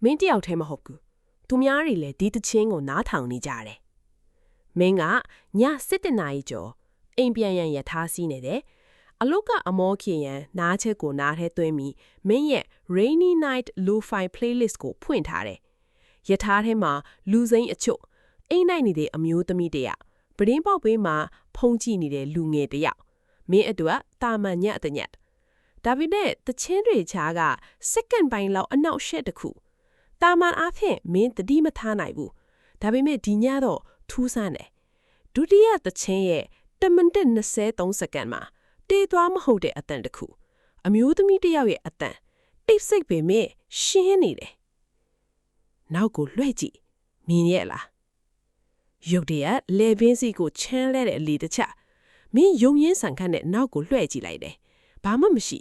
မင်းတယောက်ထဲမဟုတ်ဘူးသူများတွေလည်းဒီတချင်းကိုနားထောင်နေကြတယ်မင်းကည7 နာရီကျော်အိမ်ပြန်ရန်ရထားစီးနေတယ်အလုတ်ကအမောခေရန်နားချက်ကိုနားထဲသွင်းပြီးမင်းရဲ့ Rainy Night Lo-Fi Playlist ကိုဖွင့်ထားတယ်ရထားထဲမှာလူစိမ်းအချို့အိမ်နိုင်နေတဲ့အမျိုးသမီးတယောက်ပရင်းပေါက်ပေးမှာဖုံးကြည့်နေတဲ့လူငယ်တယောက်မင်းအတွက်တာမန်ညအတညက်ဒါပေမဲ့တချင်းတွေချားကစက္ကန့်ပိုင်းလောက်အနောက်ရှက်တစ်ခုတာမန်အားဖြင့်မင်းတတိမထားနိုင်ဘူးဒါပေမဲ့ဒီညတော့ထူးဆန်းတယ်ဒုတိယတချင်းရဲ့1မိနစ်23စက္ကန့်မှာတေးသွားမဟုတ်တဲ့အတန်တစ်ခုအမျိုးသမီးတယောက်ရဲ့အတန်တိတ်ဆိတ်ပေမဲ့ရှင်းနေတယ်နောက်ကိုလွှဲကြည့်မြင်ရဲ့လားရုတ်တရက်လေပင်းစီကိုချမ်းလဲတဲ့အလီတချမင်းယုံရင်းဆန်ခတ်နဲ့နောက်ကိုလွှဲကြည့်လိုက်တယ်ဘာမှမရှိ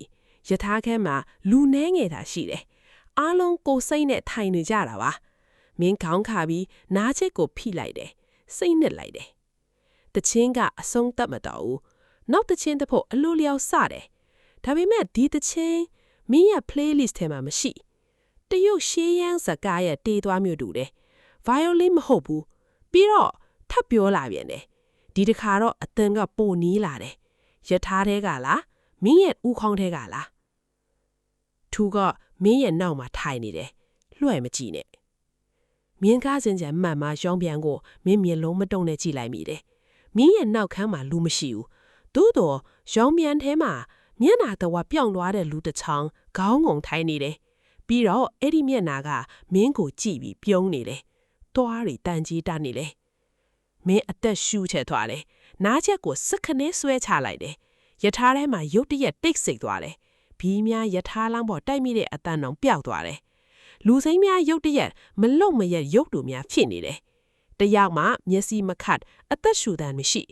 ယထာခန်းမှာလူနှဲငယ်တာရှိတယ်အားလုံးကိုစိတ်နဲ့ထိုင်နေကြတာပါမင်းခေါင်းခါပြီးနားချက်ကိုဖိလိုက်တယ်စိတ်နစ်လိုက်တယ်တချင်းကအဆုံးသတ်မတော်ဘူးနောက်တချင်းတစ်ဖို့အလိုလျောက်စတယ်ဒါပေမဲ့ဒီတချင်းမင်းရဲ့ playlist ထဲမှာမရှိတရုတ်ရှေးရန်စကားရဲ့တေးသွားမျိုးတူတယ် violin မဟုတ်ဘူးပြီးတော့ထပ်ပြောလာပြန်တယ်ဒီတစ်ခါတော့အတန်ကပိုနီးလာတယ်ယထာထဲကလားမင်းရဲ့ဥခေါင်းထဲကလားထူကမင်းရဲ့နောက်မှာထိုင်နေတယ်လွှဲမကြည့်နဲ့မင်းကားစင်ကြံမှန်မှရောင်းပြန်ကိုမင်းမျက်လုံးမတုံနဲ့ကြည့်လိုက်မိတယ်မင်းရဲ့နောက်ခန်းမှာလူမရှိဘူးသို့တော့ရောင်းပြန်ထဲမှာမျက်နာတော့ပြောင်းသွားတဲ့လူတစ်ချောင်းခေါင်းငုံထိုင်နေတယ်ပြီးတော့အဲ့ဒီမျက်နာကမင်းကိုကြည့်ပြီးပြုံးနေတယ်သွားရီတန်ကြီးတနေလေမင်းအသက်ရှူချက်သွားတယ်နားချက်ကိုစက္ကနဲဆွဲချလိုက်တယ်ယထာထဲမှာရုတ်တရက်တိတ်ဆိတ်သွားတယ်ဘီးများယထာလောင်းပေါ်တိုက်မိတဲ့အတန်အောင်ပျောက်သွားတယ်လူစိမ်းများရုတ်တရက်မလုံမရက်ရုပ်တူများဖြစ်နေတယ်တယောက်မှမျက်စိမခတ်အသက်ရှူတမ်းမရှိ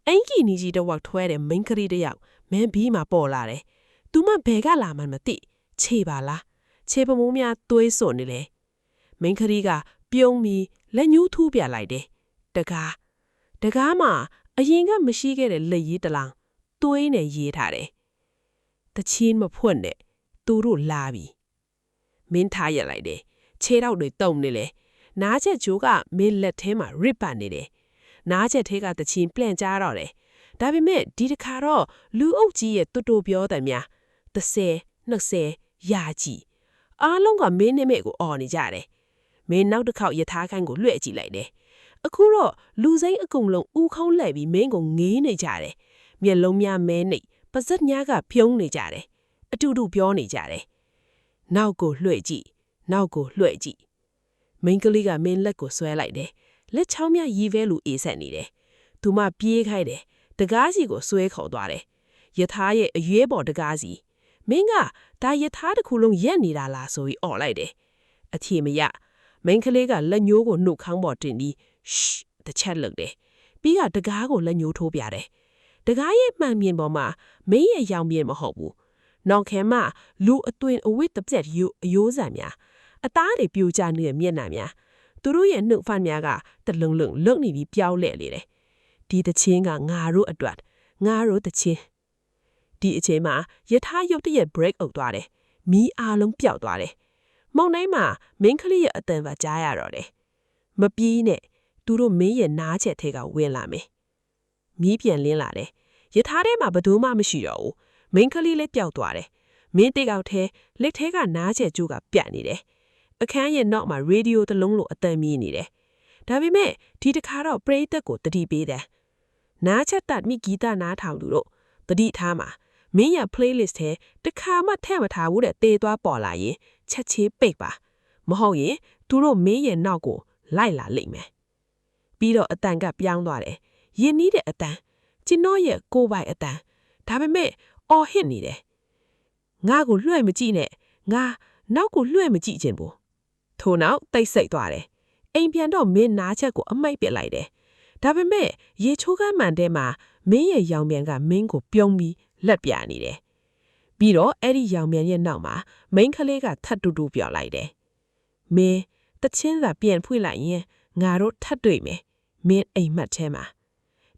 အင်ကြီးနီကြီးတဝက်ထွဲတဲ့မိန်းကလေးတယောက်မင်းဘီးမှာပေါ်လာတယ်သူမဘယ်ကလာမှမသိခြေပါလားခြေပမိုးများသွေးစွန်နေလေမိန်းကလေးကပြုံးပြီးလက်ညှိုးထူးပြလိုက်တယ်တကားမှာအရင်ကမရှိခဲ့တဲ့လက်ရည်တလောင်သွေးနဲ့ရေးထားတယ်တချင်းမဖွင့်နဲ့သူတို့လာပြီမင်းထားရလိုက်တယ်ခြေထောက်တွေတုံနေလေနားချက်ဂျိုးကမင်းလက်ထဲမှာရစ်ပတ်နေတယ်နားချက်ထဲကတချင်းပြန့်ကြတော့တယ်ဒါပေမဲ့ဒီတစ်ခါတော့လူအုပ်ကြီးရဲ့တူတူပြောတယ်များ30 20ရာကြီးအားလုံးကမင်းနဲ့မဲ့ကိုអော်နေကြတယ်မင်းနောက်တစ်ခေါက်ယထာခန်းကိုလွှဲ့ကြည့်လိုက်တယ်အခုတော့လူစိမ်းအကုန်လုံးဥခေါင်းလှည့်ပြီးမင်းကိုငေးနေကြတယ်မျက်လုံးများမဲနေပါးစပ်များကဖြုံးနေကြတယ်အတူတူပြောနေကြတယ်နောက်ကိုလွှဲ့ကြည့်နောက်ကိုလွှဲ့ကြည့်မိန်းကလေးကမင်းလက်ကိုဆွဲလိုက်တယ်လက်ချောင်းများရီးပဲလူအေးဆက်နေတယ်သူမပြေးခိုင်းတယ်တကားစီကိုဆွဲခေါ်သွားတယ်ယထာရဲ့အရွေးပေါ်တကားစီမင်းကဒါယထာတစ်ခုလုံးရက်နေတာလားဆိုပြီးអော်လိုက်တယ်အထီမရမိန်းကလေးကလက်ညှိုးကိုနှုတ်ခေါင်းပေါ်တင်ပြီးရှ်တစ်ချက်လုပ်တယ်ပြီးကတကားကိုလက်ညှိုးထိုးပြတယ်တကားရဲ့မှန်မြင်ပေါ်မှာမင်းရဲ့ရောင်မြင်မဟုတ်ဘူးနောက်ခဲမှာလူအသွင်အဝိတ္တပြက်ယူအယိုးဆန်များအသားတွေပြိုကျနေတဲ့မျက်နှာများသူတို့ရဲ့နှုတ်ဖတ်များကတလုံလုံလုံနေပြီးပြောင်းလဲလေတယ်ဒီတချင်းကငါတို့အတွက်ငါတို့တချင်းဒီအချိန်မှာယထာရုတ်တရက် break အုပ်သွားတယ်မီးအားလုံးပျောက်သွားတယ်မုံတိုင်းမှာမင်းကလေးရဲ့အတန်ပါကြားရတော့တယ်မပြေးနဲ့သူတို့မင်းရဲ့နားချက်ထဲကဝင်လာမယ်မီးပြန်လင်းလာတယ်ယထာထဲမှာဘယ်သူမှမရှိတော့ဘူးမင်းကလေးလည်းပျောက်သွားတယ်မင်းတိတ်ကောက်ထဲလက်ထဲကနားချက်ကျိုးကပြတ်နေတယ်အခန်းရဲ့နောက်မှာရေဒီယိုတစ်လုံးလိုအတန်မြည်နေတယ်ဒါပေမဲ့ဒီတစ်ခါတော့ပရိသတ်ကိုတတိပေးတယ်နားချက်တတ်မိဂီတနားထောင်သူတို့တတိထားမှာမင်းရဲ့ playlist ထဲတစ်ခါမှထည့်မထားဘူးတဲ့တေးသွားပေါ်လာရင်ချက်ချေးပိတ်ပါမဟုတ်ရင်သူတို့မင်းရဲ့နောက်ကိုလိုက်လာလိမ့်မယ်ပြီးတော့အတန်ကပြောင်းသွားတယ်ရင်းနှီးတဲ့အတန်ကျွန်တော်ရဲ့ကိုယ်ပိုင်အတန်ဒါပေမဲ့အော်ဟစ်နေတယ်ငါကိုလွှဲ့မကြည့်နဲ့ငါနောက်ကိုလွှဲ့မကြည့်ခြင်းဘူးထို့နောက်တိတ်ဆိတ်သွားတယ်အိမ်ပြန်တော့မင်းနားချက်ကိုအမိုက်ပစ်လိုက်တယ်ဒါပေမဲ့ရေချိုးကမ်းမှန်ထဲမှာမင်းရဲ့ရောင်ပြန်ကမင်းကိုပြုံးပြီးလက်ပြနေတယ်ပြီးတော့အဲ့ဒီရောင်ပြန်ရဲ့နောက်မှာမိန်းကလေးကထပ်တူတူပြောလိုက်တယ်မင်းတချင်းသာပြန်ဖွင့်လိုက်ရင်ငါတို့ထပ်တွေ့မယ်မင်းအိမ်မက်ထဲမှာ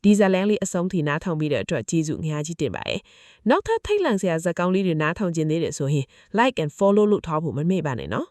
ဒီဇလန်လေးအဆုံးထိနားထောင်ပြီးတဲ့အတွက်ကျေးဇူးအများကြီးတင်ပါတယ်နောက်ထပ်ထိတ်လန့်စရာဇာတ်ကောင်းလေးတွေနားထောင်ခြင်းသေးတယ်ဆိုရင် like and follow လို့ထားဖို့မမေ့ပါနဲ့နော်